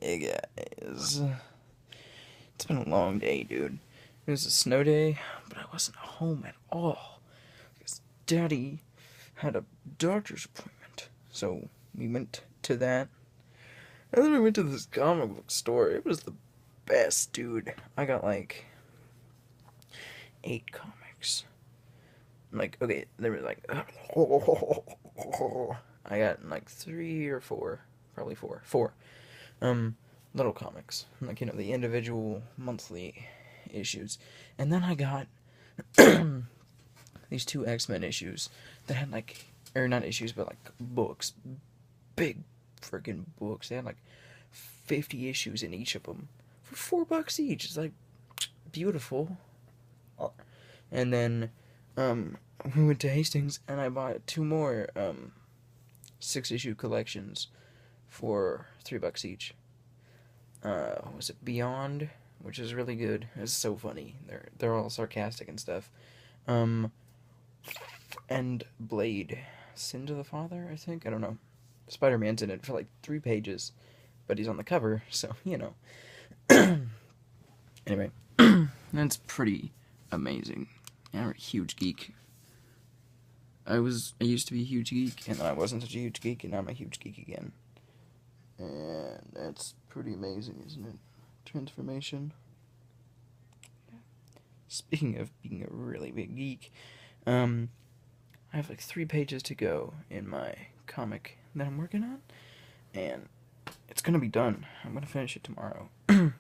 Hey guys, it's been a long day, dude. It was a snow day, but I wasn't home at all because Daddy had a doctor's appointment. So we went to that, and then we went to this comic book store. It was the best, dude. I got like 8 comics. Like, okay, they were like, I got like 3 or 4, probably four. Um, Little comics, like the individual monthly issues, and then I got these 2 X-Men issues that had like, or not issues, but like books, big freaking books. They had like 50 issues in each of them for $4 each. It's like beautiful. And then we went to Hastings and I bought 2 more 6-issue collections for $3 each. Was it Beyond, which is really good. It's so funny. They're all sarcastic and stuff. And Blade, Sin to the Father, I think. I don't know. Spider-Man's in it for like 3 pages, but he's on the cover, so Anyway, that's pretty amazing. I'm a huge geek. I used to be a huge geek, and then I wasn't such a huge geek, and now I'm a huge geek again. And that's pretty amazing, isn't it? Transformation. Speaking of being a really big geek, I have like 3 pages to go in my comic that I'm working on, and it's gonna be done. I'm gonna finish it tomorrow. Then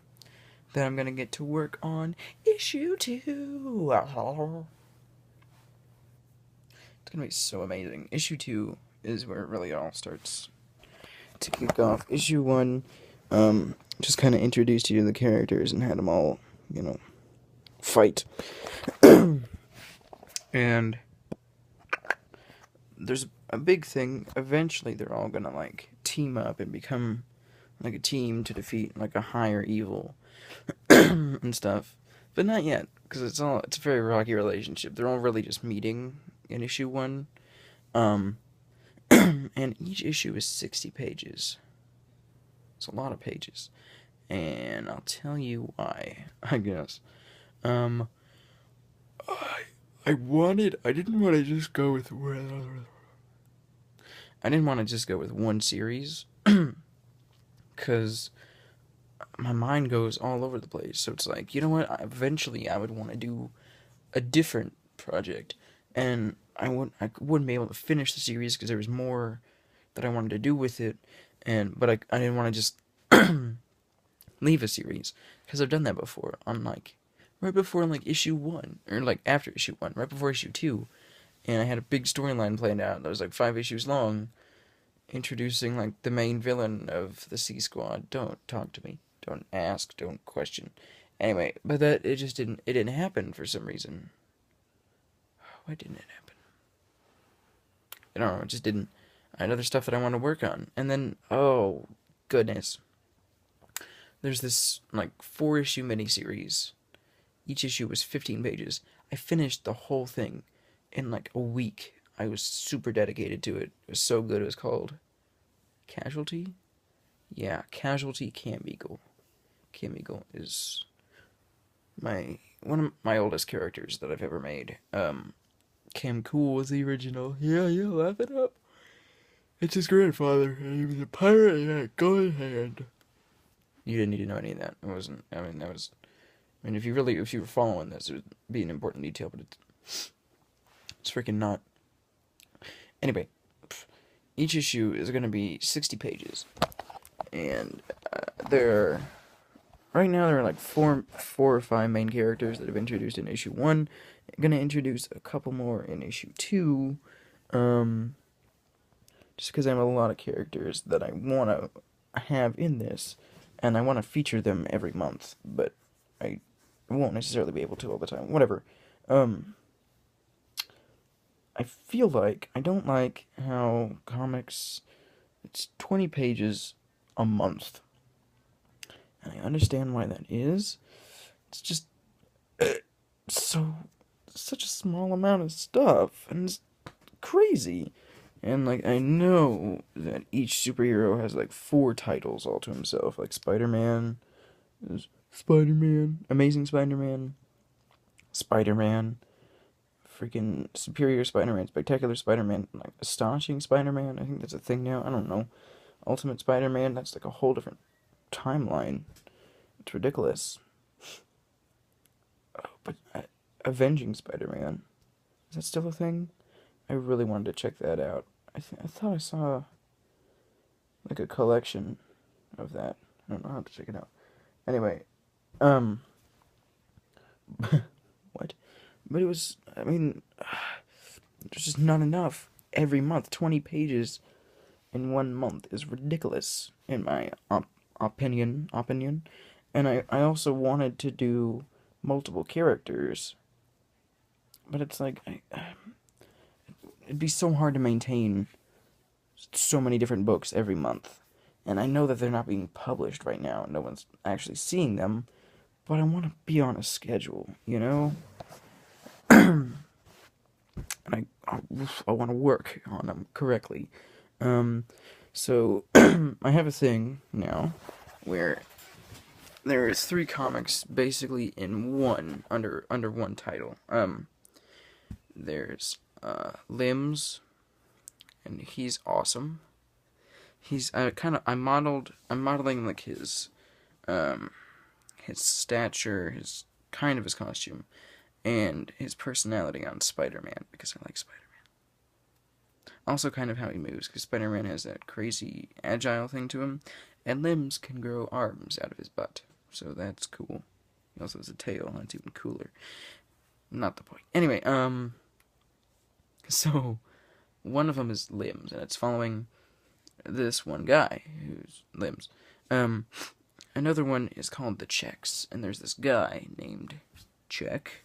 I'm gonna get to work on issue 2. It's gonna be so amazing. Issue 2 is where it really all starts to kick off. Issue 1, just kind of introduced you to the characters and had them all, fight. And there's a big thing. Eventually, they're all gonna like team up and become like a team to defeat like a higher evil and stuff. But not yet, because it's a very rocky relationship. They're all really just meeting in issue 1. And each issue is 60 pages. It's a lot of pages. And I'll tell you why, I guess. I didn't want to just go with one series, because my mind goes all over the place. So it's like, you know what? Eventually, I would want to do a different project, and I wouldn't be able to finish the series because there was more that I wanted to do with it, but I didn't want to just leave a series, because I've done that before. On like right before like issue 1, or like after issue 1, right before issue 2, and I had a big storyline planned out that was like 5 issues long, introducing like the main villain of the C Squad. Don't talk to me. Don't ask. Don't question. Anyway, but it didn't happen for some reason. Why didn't it happen? I don't know. It just didn't. I had other stuff that I want to work on, and then oh goodness, there's this like 4-issue miniseries. Each issue was 15 pages. I finished the whole thing in like a week. I was super dedicated to it. It was so good. It was called Casualty. Yeah, Casualty Cam Eagle. Cam Eagle is one of my oldest characters that I've ever made. Cam Cool was the original. Yeah, laugh it up. It's his grandfather, and he was a pirate and had a gun hand. You didn't need to know any of that. It wasn't. I mean, that was. I mean, if you were following this, it would be an important detail, but it's freaking not. Anyway, each issue is going to be 60 pages, and right now there are like four or five main characters that have introduced in issue 1. I'm going to introduce a couple more in issue 2, just because I have a lot of characters that I want to have in this, and I want to feature them every month, but I won't necessarily be able to all the time. Whatever. I feel like I don't like how comics, it's 20 pages a month. And I understand why that is. It's just such a small amount of stuff, and it's crazy. And, like, I know that each superhero has, like, 4 titles all to himself. Like, Spider-Man is Spider-Man, Amazing Spider-Man, Spider-Man, freaking Superior Spider-Man, Spectacular Spider-Man, like, Astonishing Spider-Man. I think that's a thing now. I don't know. Ultimate Spider-Man, that's, like, a whole different timeline. It's ridiculous. Oh, but Avenging Spider-Man, is that still a thing? I really wanted to check that out. I thought I saw like a collection of that. I don't know how to check it out. Anyway, um, what? But it was. I mean, there's just not enough every month. 20 pages in one month is ridiculous in my opinion. And I also wanted to do multiple characters, but it's like it'd be so hard to maintain so many different books every month. And I know that they're not being published right now, and no one's actually seeing them, but I want to be on a schedule, you know? And I want to work on them correctly. So I have a thing now where there is 3 comics basically in one under one title. There's Limbs, and he's awesome. He's I'm modeling like his stature, his costume, and his personality on Spider-Man, because I like Spider-Man. Also kind of how he moves, because Spider-Man has that crazy agile thing to him, and Limbs can grow arms out of his butt, so that's cool. He also has a tail, and that's even cooler. Not the point. Anyway, so one of them is Limbs, and it's following this one guy who's Limbs. Another one is called The Checks, and there's this guy named Check.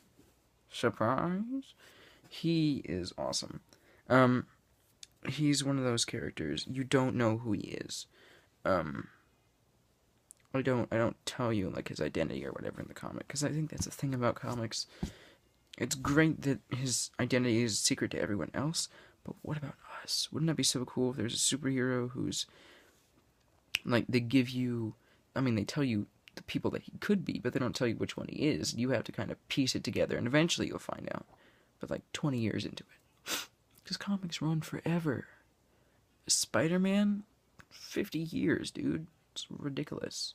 Surprise! He is awesome. He's one of those characters you don't know who he is. I don't tell you like his identity or whatever in the comic, because I think that's the thing about comics. It's great that his identity is secret to everyone else, but what about us? Wouldn't that be so cool if there's a superhero who's like they tell you the people that he could be, but they don't tell you which one he is. You have to kind of piece it together, and eventually you'll find out. But like 20 years into it, because comics run forever. Spider-Man, 50 years, dude. It's ridiculous.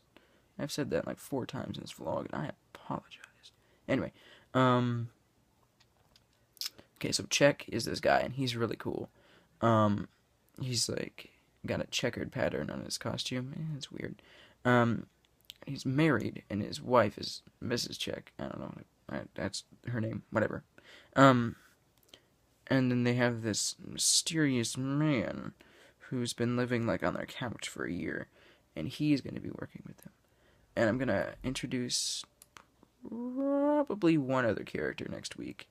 I've said that like 4 times in this vlog, and I apologize. Anyway, okay, so Check is this guy, and he's really cool. He's like got a checkered pattern on his costume. It's weird. He's married, and his wife is Mrs. Check. I don't know. That's her name. Whatever. And then they have this mysterious man who's been living like on their couch for a year, and he's going to be working with them. And I'm going to introduce probably one other character next week,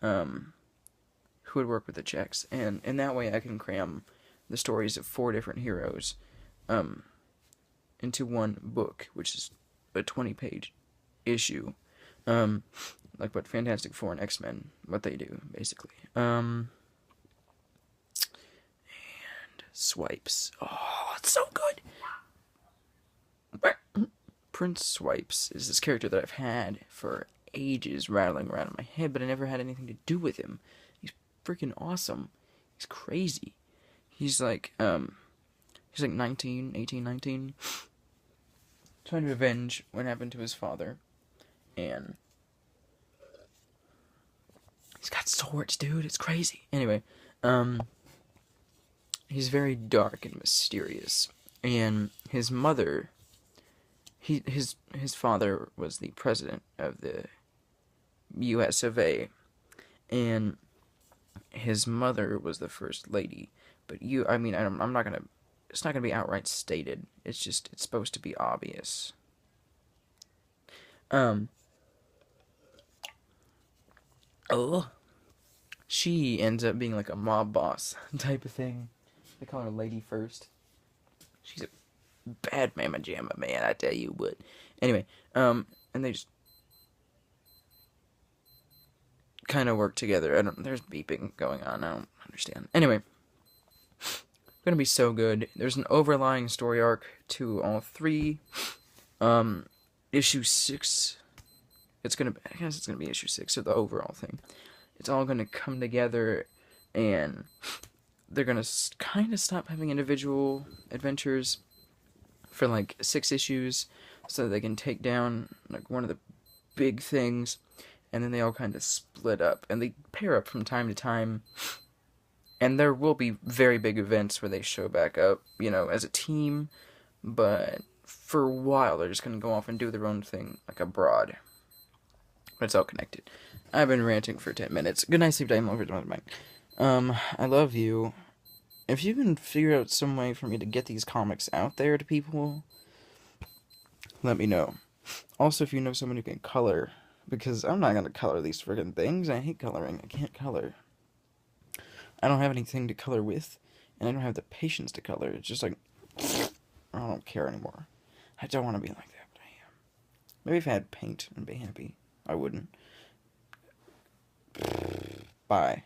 who would work with the Checks, and in that way I can cram the stories of 4 different heroes, into one book, which is a 20-page issue, like what Fantastic Four and X-Men, what they do, basically. And Swipes. Oh, it's so good! Prince Swipes is this character that I've had for ages rattling around in my head, but I never had anything to do with him. He's freaking awesome. He's crazy. He's like 19, 18, 19, trying to avenge what happened to his father, and he's got swords, dude. It's crazy. Anyway, he's very dark and mysterious, and his mother, his father was the president of the U.S. of A., and his mother was the first lady. But I'm not gonna. It's not gonna be outright stated. It's supposed to be obvious. She ends up being like a mob boss type of thing. They call her Lady First. She's a bad mamma jamma, man, I tell you what. Anyway, and they just kind of work together. There's beeping going on. I don't understand. Anyway, Gonna be so good. There's an overlying story arc to all three. Issue 6. I guess it's gonna be issue 6 of the overall thing. It's all gonna come together, and they're gonna kind of stop having individual adventures for like 6 issues, so that they can take down like one of the big things, and then they all kind of split up, and they pair up from time to time. And there will be very big events where they show back up, as a team, but for a while they're just gonna go off and do their own thing, like abroad. But it's all connected. I've been ranting for 10 minutes. Good night, sleep time, over to my mic. I love you. If you can figure out some way for me to get these comics out there to people, let me know. Also, if you know someone who can color, because I'm not gonna color these friggin' things. I hate coloring. I can't color. I don't have anything to color with, and I don't have the patience to color. It's just like, I don't care anymore. I don't want to be like that, but I am. Maybe if I had paint and be happy, I wouldn't. Bye.